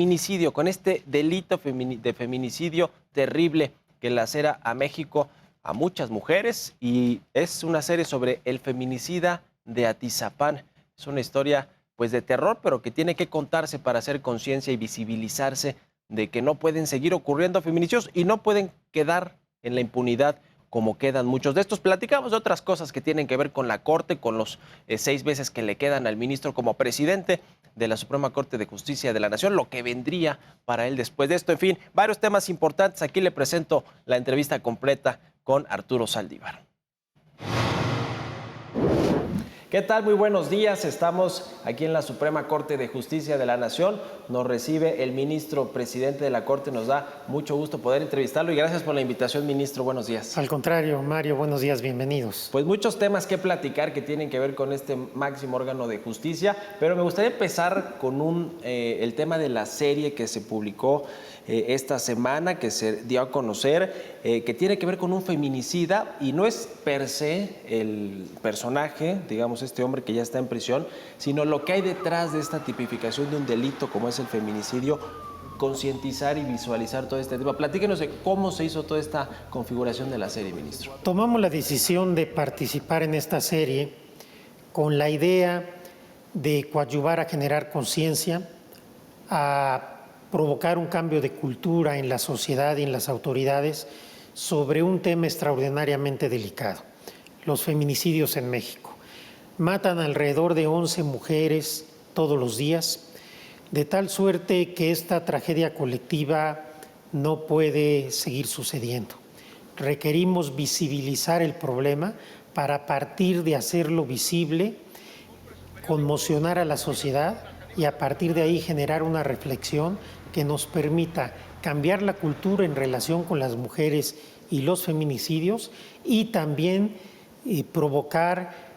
feminicidio, con este delito de feminicidio terrible que lacera a México, a muchas mujeres, y es una serie sobre el feminicida de Atizapán. Es una historia pues de terror, pero que tiene que contarse para hacer conciencia y visibilizarse de que no pueden seguir ocurriendo feminicidios y no pueden quedar en la impunidad como quedan muchos de estos. Platicamos de otras cosas que tienen que ver con la Corte, con los 6 meses que le quedan al ministro como presidente de la Suprema Corte de Justicia de la Nación, lo que vendría para él después de esto. En fin, varios temas importantes. Aquí le presento la entrevista completa con Arturo Saldívar. ¿Qué tal? Muy buenos días. Estamos aquí en la Suprema Corte de Justicia de la Nación. Nos recibe el ministro presidente de la Corte. Nos da mucho gusto poder entrevistarlo y gracias por la invitación, ministro. Buenos días. Al contrario, Mario, buenos días, bienvenidos. Pues muchos temas que platicar que tienen que ver con este máximo órgano de justicia, pero me gustaría empezar con el tema de la serie que se publicó esta semana, que se dio a conocer, que tiene que ver con un feminicida y no es per se el personaje, digamos, este hombre que ya está en prisión, sino lo que hay detrás de esta tipificación de un delito como es el feminicidio, concientizar y visualizar todo este tema. Platíquenos de cómo se hizo toda esta configuración de la serie, ministro. Tomamos la decisión de participar en esta serie con la idea de coadyuvar a generar conciencia, a provocar un cambio de cultura en la sociedad y en las autoridades sobre un tema extraordinariamente delicado, los feminicidios en México. Matan alrededor de 11 mujeres todos los días, de tal suerte que esta tragedia colectiva no puede seguir sucediendo. Requerimos visibilizar el problema para, a partir de hacerlo visible, conmocionar a la sociedad y a partir de ahí generar una reflexión que nos permita cambiar la cultura en relación con las mujeres y los feminicidios y también provocar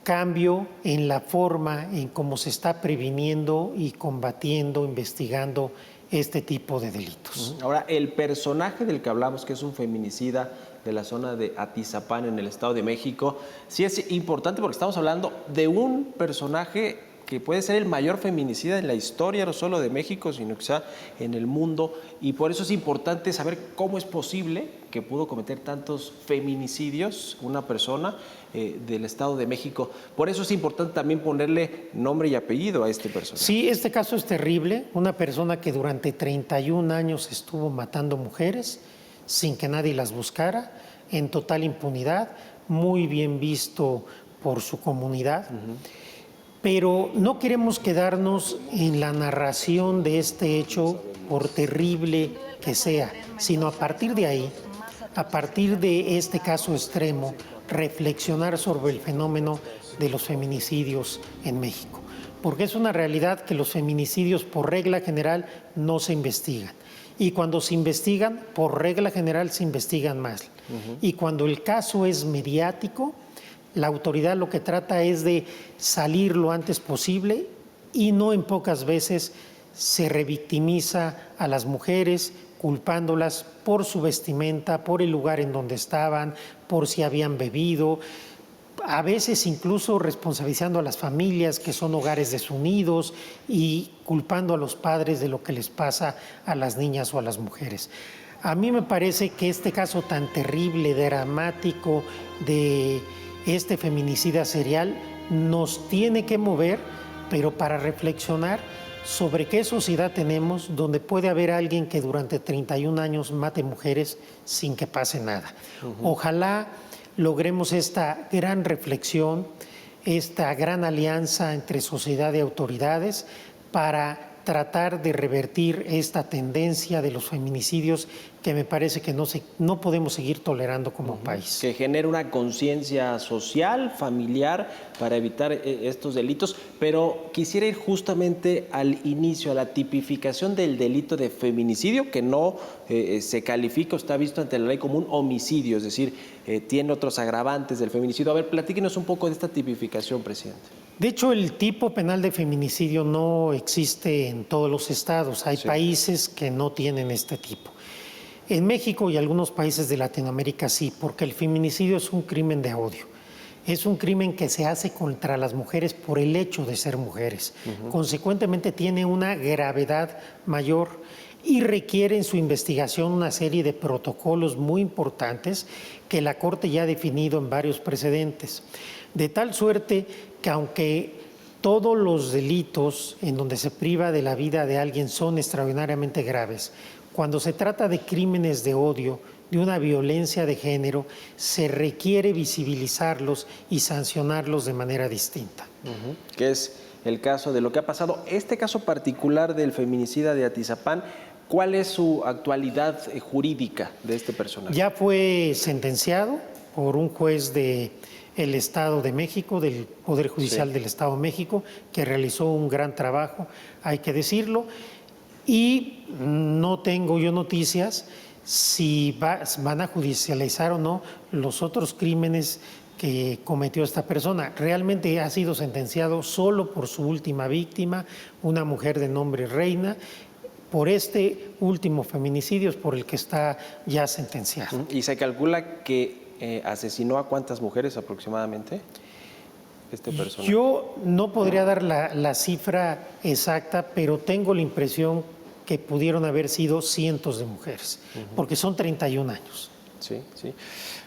cambio en la forma en cómo se está previniendo y combatiendo, investigando este tipo de delitos. Ahora, el personaje del que hablamos, que es un feminicida de la zona de Atizapán en el Estado de México, sí es importante porque estamos hablando de un personaje que puede ser el mayor feminicida en la historia, no solo de México, sino quizá en el mundo, y por eso es importante saber cómo es posible que pudo cometer tantos feminicidios una persona del Estado de México. Por eso es importante también ponerle nombre y apellido a este personaje. Sí, este caso es terrible, una persona que durante 31 años estuvo matando mujeres sin que nadie las buscara, en total impunidad, muy bien visto por su comunidad. Pero no queremos quedarnos en la narración de este hecho, por terrible que sea, sino a partir de ahí, a partir de este caso extremo, reflexionar sobre el fenómeno de los feminicidios en México. Porque es una realidad que los feminicidios, por regla general, no se investigan. Y cuando se investigan, por regla general, se investigan mal. Y cuando el caso es mediático, la autoridad lo que trata es de salir lo antes posible y no en pocas veces se revictimiza a las mujeres culpándolas por su vestimenta, por el lugar en donde estaban, por si habían bebido, a veces incluso responsabilizando a las familias que son hogares desunidos y culpando a los padres de lo que les pasa a las niñas o a las mujeres. A mí me parece que este caso tan terrible, dramático de este feminicida serial nos tiene que mover, pero para reflexionar sobre qué sociedad tenemos donde puede haber alguien que durante 31 años mate mujeres sin que pase nada. Ojalá logremos esta gran reflexión, esta gran alianza entre sociedad y autoridades para tratar de revertir esta tendencia de los feminicidios que me parece que no podemos seguir tolerando como país. Que genere una conciencia social, familiar, para evitar estos delitos, pero quisiera ir justamente al inicio, a la tipificación del delito de feminicidio, que no se califica o está visto ante la ley como un homicidio, es decir, tiene otros agravantes del feminicidio. A ver, platíquenos un poco de esta tipificación, presidente. De hecho, el tipo penal de feminicidio no existe en todos los estados. Hay países que no tienen este tipo. En México y algunos países de Latinoamérica sí, porque el feminicidio es un crimen de odio. es un crimen que se hace contra las mujeres por el hecho de ser mujeres. Consecuentemente tiene una gravedad mayor y requiere en su investigación una serie de protocolos muy importantes que la Corte ya ha definido en varios precedentes. De tal suerte que aunque todos los delitos en donde se priva de la vida de alguien son extraordinariamente graves, cuando se trata de crímenes de odio, de una violencia de género, se requiere visibilizarlos y sancionarlos de manera distinta. Que es el caso de lo que ha pasado. Este caso particular del feminicida de Atizapán, ¿cuál es su actualidad jurídica de este personaje? Ya fue sentenciado por un juez del Estado de México, del Poder Judicial del Estado de México, que realizó un gran trabajo, hay que decirlo, y no tengo yo noticias si van a judicializar o no los otros crímenes que cometió esta persona. Realmente ha sido sentenciado solo por su última víctima, una mujer de nombre Reina. Por este último feminicidio es por el que está ya sentenciado. ¿Y se calcula que asesinó a cuántas mujeres aproximadamente este personaje? Yo no podría dar la cifra exacta, pero tengo la impresión que pudieron haber sido cientos de mujeres, porque son 31 años. Sí, sí.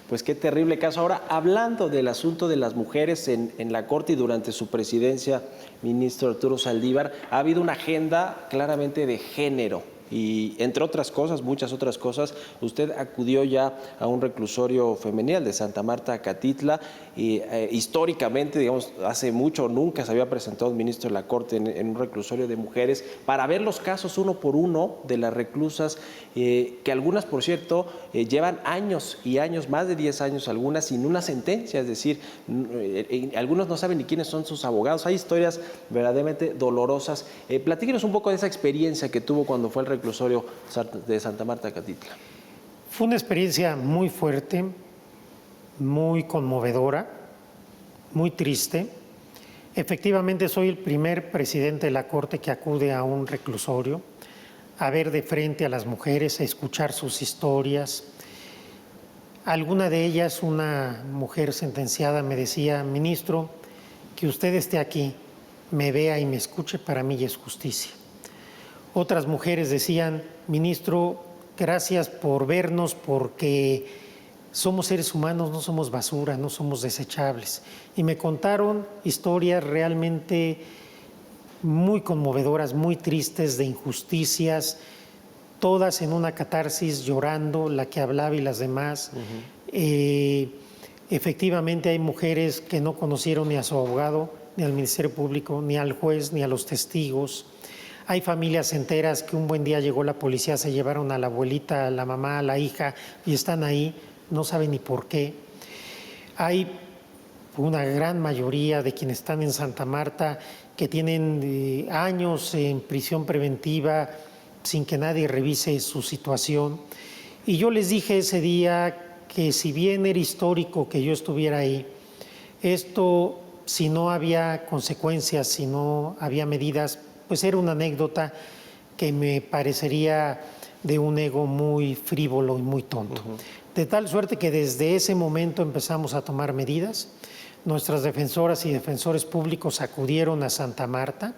Pues qué terrible caso. Ahora, hablando del asunto de las mujeres en la Corte y durante su presidencia, ministro Arturo Saldívar, ha habido una agenda claramente de género. Y entre otras cosas, muchas otras cosas, usted acudió ya a un reclusorio femenil de Santa Marta, Acatitla, y históricamente, digamos, hace mucho nunca se había presentado un ministro de la Corte en un reclusorio de mujeres para ver los casos uno por uno de las reclusas, que algunas, por cierto, llevan años y años, más de 10 años algunas, sin una sentencia, es decir, algunos no saben ni quiénes son sus abogados. Hay historias verdaderamente dolorosas. Platíquenos un poco de esa experiencia que tuvo cuando fue al reclusorio de Santa Marta, Acatitla. Fue una experiencia muy fuerte, muy conmovedora, muy triste. Efectivamente, soy el primer presidente de la Corte que acude a un reclusorio a ver de frente a las mujeres, a escuchar sus historias. Alguna de ellas, una mujer sentenciada, me decía: ministro, que usted esté aquí, me vea y me escuche, para mí ya es justicia. Otras mujeres decían: ministro, gracias por vernos, porque somos seres humanos, no somos basura, no somos desechables. Y me contaron historias realmente muy conmovedoras, muy tristes, de injusticias, todas en una catarsis, llorando, la que hablaba y las demás. Efectivamente hay mujeres que no conocieron ni a su abogado, ni al Ministerio Público, ni al juez, ni a los testigos. Hay familias enteras que un buen día llegó la policía, se llevaron a la abuelita, a la mamá, a la hija, y están ahí, no saben ni por qué. Hay una gran mayoría de quienes están en Santa Marta que tienen años en prisión preventiva sin que nadie revise su situación. Y yo les dije ese día que, si bien era histórico que yo estuviera ahí, esto, si no había consecuencias, si no había medidas, pues era una anécdota que me parecería de un ego muy frívolo y muy tonto. De tal suerte que desde ese momento empezamos a tomar medidas. Nuestras defensoras y defensores públicos acudieron a Santa Marta.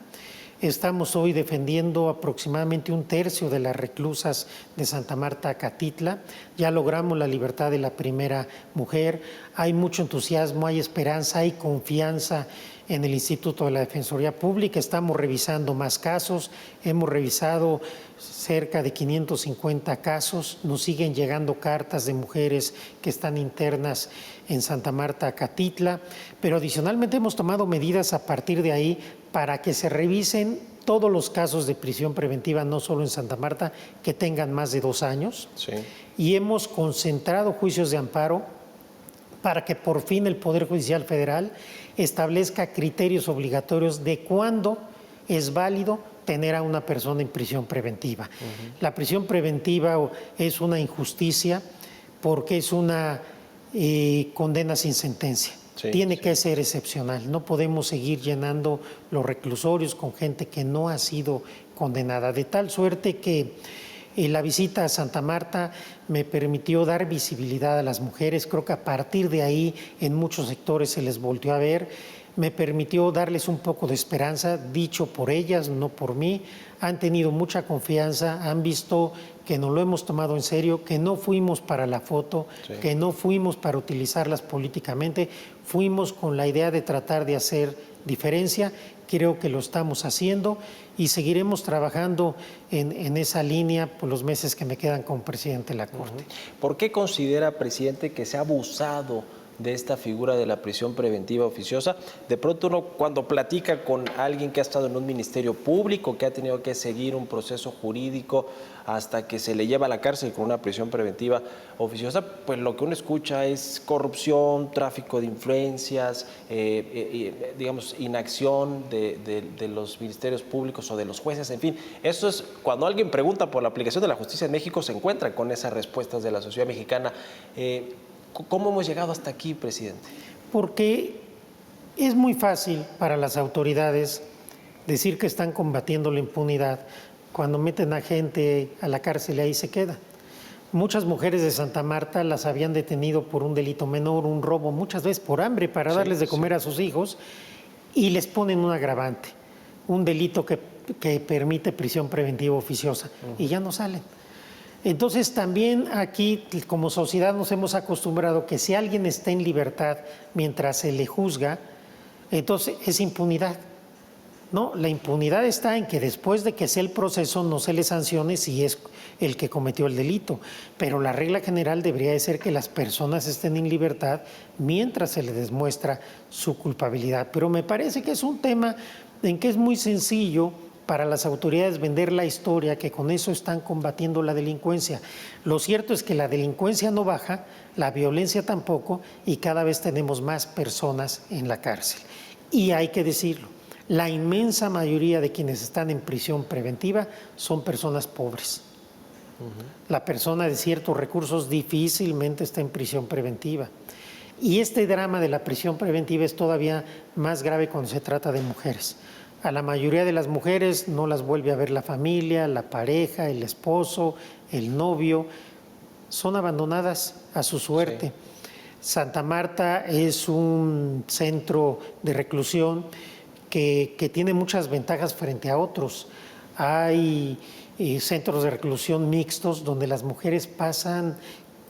Estamos hoy defendiendo aproximadamente un tercio de las reclusas de Santa Marta, Acatitla. Ya logramos la libertad de la primera mujer. Hay mucho entusiasmo, hay esperanza, hay confianza en el Instituto de la Defensoría Pública. Estamos revisando más casos, hemos revisado cerca de 550 casos, nos siguen llegando cartas de mujeres que están internas en Santa Marta, Acatitla, pero adicionalmente hemos tomado medidas a partir de ahí para que se revisen todos los casos de prisión preventiva, no solo en Santa Marta, que tengan más de 2 años. Sí. Y hemos concentrado juicios de amparo para que por fin el Poder Judicial Federal establezca criterios obligatorios de cuándo es válido tener a una persona en prisión preventiva. La prisión preventiva es una injusticia porque es una condena sin sentencia. Sí, Tiene sí. que ser excepcional. No podemos seguir llenando los reclusorios con gente que no ha sido condenada. De tal suerte que La visita a Santa Marta me permitió dar visibilidad a las mujeres. Creo que a partir de ahí en muchos sectores se les volteó a ver. Me permitió darles un poco de esperanza, dicho por ellas, no por mí. Han tenido mucha confianza, han visto que nos lo hemos tomado en serio, que no fuimos para la foto, sí, que no fuimos para utilizarlas políticamente, fuimos con la idea de tratar de hacer diferencia. Creo que lo estamos haciendo y seguiremos trabajando en esa línea por los meses que me quedan como presidente de la Corte. ¿Por qué considera, presidente, que se ha abusado de esta figura de la prisión preventiva oficiosa? De pronto uno, cuando platica con alguien que ha estado en un ministerio público, que ha tenido que seguir un proceso jurídico hasta que se le lleva a la cárcel con una prisión preventiva oficiosa, pues lo que uno escucha es corrupción, tráfico de influencias, digamos, inacción de los ministerios públicos o de los jueces, en fin. Eso es, cuando alguien pregunta por la aplicación de la justicia en México, se encuentra con esas respuestas de la sociedad mexicana. ¿Cómo hemos llegado hasta aquí, presidente? Porque es muy fácil para las autoridades decir que están combatiendo la impunidad cuando meten a gente a la cárcel y ahí se queda. Muchas mujeres de Santa Marta las habían detenido por un delito menor, un robo, muchas veces por hambre, para darles de comer a sus hijos, y les ponen un agravante, un delito que permite prisión preventiva oficiosa, y ya no salen. Entonces también aquí como sociedad nos hemos acostumbrado que si alguien está en libertad mientras se le juzga, entonces es impunidad. No, la impunidad está en que después de que sea el proceso no se le sancione si es el que cometió el delito, pero la regla general debería de ser que las personas estén en libertad mientras se les demuestra su culpabilidad. Pero me parece que es un tema en que es muy sencillo para las autoridades vender la historia que con eso están combatiendo la delincuencia. Lo cierto es que la delincuencia no baja, la violencia tampoco, y cada vez tenemos más personas en la cárcel. Y hay que decirlo, la inmensa mayoría de quienes están en prisión preventiva son personas pobres. La persona de ciertos recursos difícilmente está en prisión preventiva. Y este drama de la prisión preventiva es todavía más grave cuando se trata de mujeres. A la mayoría de las mujeres no las vuelve a ver la familia, la pareja, el esposo, el novio. Son abandonadas a su suerte. Sí. Santa Marta es un centro de reclusión que tiene muchas ventajas frente a otros. Hay centros de reclusión mixtos donde las mujeres pasan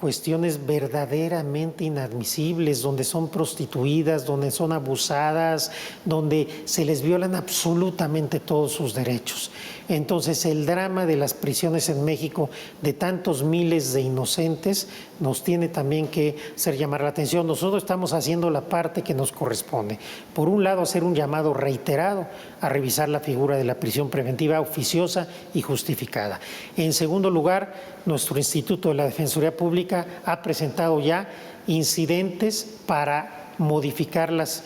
cuestiones verdaderamente inadmisibles, donde son prostituidas, donde son abusadas, donde se les violan absolutamente todos sus derechos. Entonces, el drama de las prisiones en México, de tantos miles de inocentes, nos tiene también que hacer llamar la atención. Nosotros estamos haciendo la parte que nos corresponde. Por un lado, hacer un llamado reiterado a revisar la figura de la prisión preventiva oficiosa y justificada. En segundo lugar, nuestro Instituto de la Defensoría Pública ha presentado ya incidentes para modificar las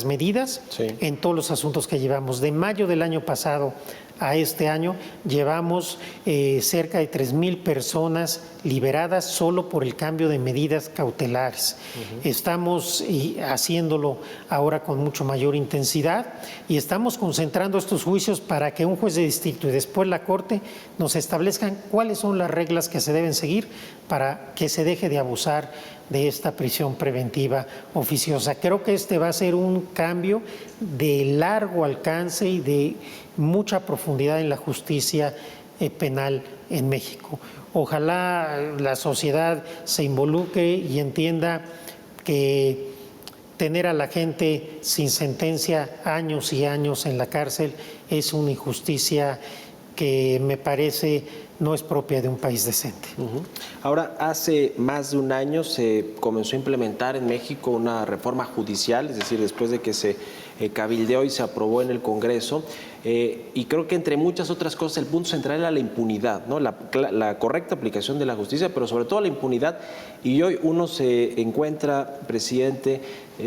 medidas en todos los asuntos que llevamos. De mayo del año pasado a este año llevamos cerca de 3,000 personas liberadas solo por el cambio de medidas cautelares. Estamos haciéndolo ahora con mucho mayor intensidad y estamos concentrando estos juicios para que un juez de distrito y después la Corte nos establezcan cuáles son las reglas que se deben seguir para que se deje de abusar de esta prisión preventiva oficiosa. Creo que este va a ser un cambio de largo alcance y de mucha profundidad en la justicia penal en México. Ojalá la sociedad se involucre y entienda que tener a la gente sin sentencia años y años en la cárcel es una injusticia que me parece no es propia de un país decente. Ahora, hace más de un año se comenzó a implementar en México una reforma judicial, es decir, después de que se cabildeó y se aprobó en el Congreso, y creo que entre muchas otras cosas el punto central era la impunidad, ¿no? La correcta aplicación de la justicia, pero sobre todo la impunidad. Y hoy uno se encuentra, presidente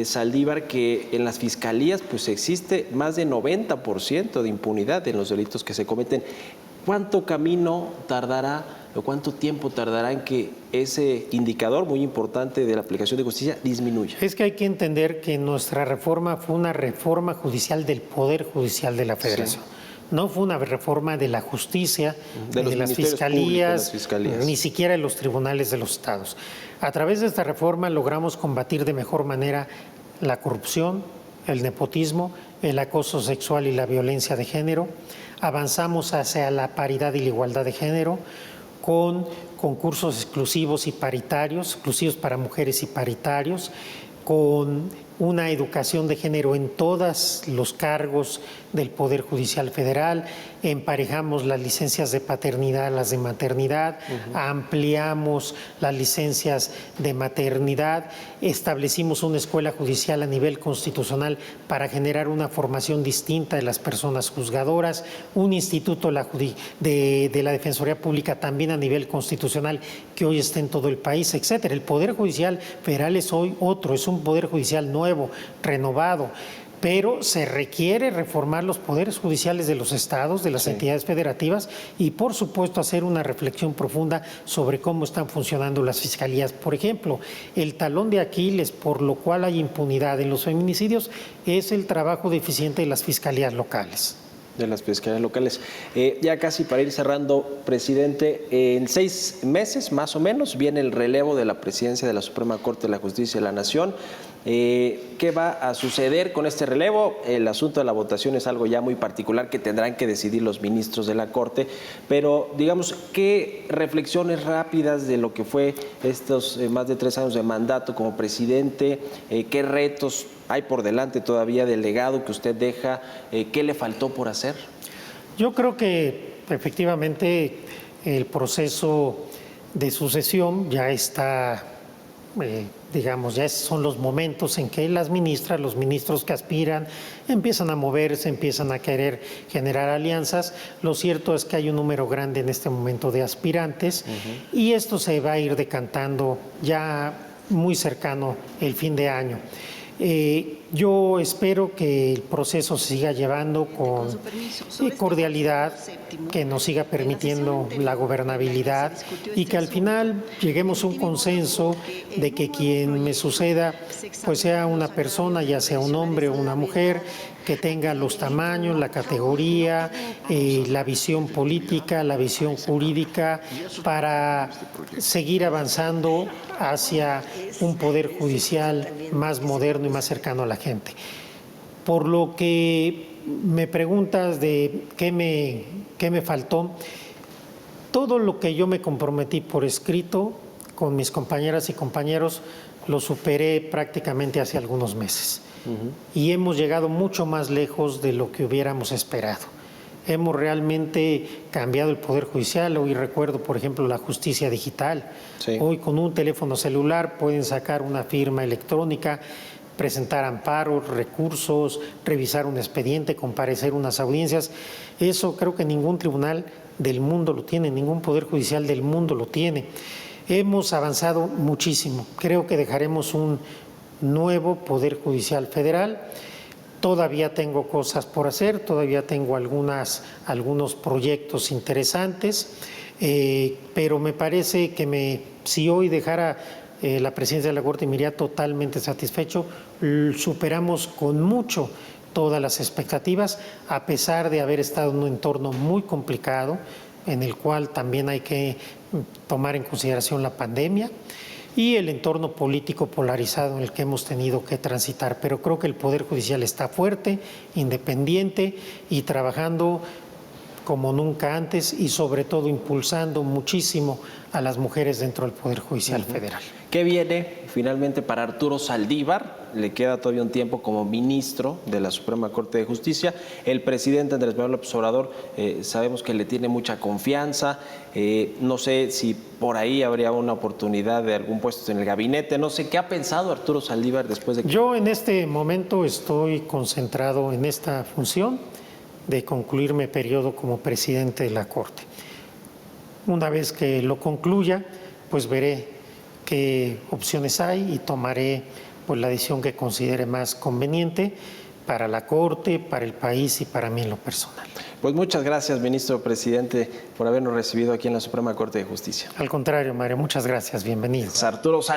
Saldívar, que en las fiscalías pues existe más de 90% de impunidad en los delitos que se cometen. ¿Cuánto camino tardará o cuánto tiempo tardará en que ese indicador muy importante de la aplicación de justicia disminuya? Es que hay que entender que nuestra reforma fue una reforma judicial del Poder Judicial de la Federación. No fue una reforma de la justicia, De ni los de las ministerios fiscalías, públicos, las fiscalías. ni siquiera de los tribunales de los estados. A través de esta reforma logramos combatir de mejor manera la corrupción, el nepotismo, el acoso sexual y la violencia de género. Avanzamos hacia la paridad y la igualdad de género con concursos exclusivos y paritarios, exclusivos para mujeres y paritarios, con una educación de género en todos los cargos del Poder Judicial Federal, emparejamos las licencias de paternidad a las de maternidad, ampliamos las licencias de maternidad, establecimos una escuela judicial a nivel constitucional para generar una formación distinta de las personas juzgadoras, un instituto de la Defensoría Pública también a nivel constitucional que hoy está en todo el país, etcétera. El Poder Judicial Federal es hoy otro, es un Poder Judicial nuevo, renovado, pero se requiere reformar los poderes judiciales de los estados, de las entidades federativas y, por supuesto, hacer una reflexión profunda sobre cómo están funcionando las fiscalías. Por ejemplo, el talón de Aquiles por lo cual hay impunidad en los feminicidios es el trabajo deficiente de las fiscalías locales. De las fiscalías locales. Ya casi para ir cerrando, presidente, en 6 meses más o menos viene el relevo de la presidencia de la Suprema Corte de la Justicia de la Nación. ¿Qué va a suceder con este relevo? El asunto de la votación es algo ya muy particular que tendrán que decidir los ministros de la Corte, pero digamos, ¿qué reflexiones rápidas de lo que fue estos más de 3 años de mandato como presidente? ¿Qué retos hay por delante todavía del legado que usted deja? ¿Qué le faltó por hacer? Yo creo que efectivamente el proceso de sucesión ya está, digamos, ya son los momentos en que las ministras, los ministros que aspiran, empiezan a moverse, empiezan a querer generar alianzas. Lo cierto es que hay un número grande en este momento de aspirantes y esto se va a ir decantando ya muy cercano el fin de año. Yo espero que el proceso se siga llevando con cordialidad, que nos siga permitiendo la gobernabilidad y que al final lleguemos a un consenso de que quien me suceda pues sea una persona, ya sea un hombre o una mujer, que tenga los tamaños, la categoría, la visión política, la visión jurídica para seguir avanzando hacia un poder judicial más moderno y más cercano a la gente. Por lo que me preguntas de qué me faltó, todo lo que yo me comprometí por escrito con mis compañeras y compañeros lo superé prácticamente hace algunos meses. Y hemos llegado mucho más lejos de lo que hubiéramos esperado. Hemos realmente cambiado el Poder Judicial. Hoy recuerdo, por ejemplo, la justicia digital. Sí. Hoy con un teléfono celular pueden sacar una firma electrónica, presentar amparos, recursos, revisar un expediente, comparecer unas audiencias. Eso creo que ningún tribunal del mundo lo tiene, ningún Poder Judicial del mundo lo tiene. Hemos avanzado muchísimo. Creo que dejaremos un nuevo Poder Judicial Federal. Todavía tengo cosas por hacer, todavía tengo algunos proyectos interesantes, pero me parece que si hoy dejara la presidencia de la Corte me iría totalmente satisfecho. Superamos con mucho todas las expectativas, a pesar de haber estado en un entorno muy complicado, en el cual también hay que tomar en consideración la pandemia y el entorno político polarizado en el que hemos tenido que transitar. Pero creo que el Poder Judicial está fuerte, independiente y trabajando como nunca antes y sobre todo impulsando muchísimo a las mujeres dentro del Poder Judicial Federal. ¿Qué viene finalmente para Arturo Saldívar? Le queda todavía un tiempo como ministro de la Suprema Corte de Justicia. El presidente Andrés Manuel López Obrador sabemos que le tiene mucha confianza. No sé si por ahí habría una oportunidad de algún puesto en el gabinete. No sé, ¿qué ha pensado Arturo Saldívar después de que... Yo en este momento estoy concentrado en esta función de concluir mi periodo como presidente de la Corte. Una vez que lo concluya, pues veré qué opciones hay y tomaré pues la decisión que considere más conveniente para la Corte, para el país y para mí en lo personal. Pues muchas gracias, ministro presidente, por habernos recibido aquí en la Suprema Corte de Justicia. Al contrario, Mario, muchas gracias, bienvenido. Arturo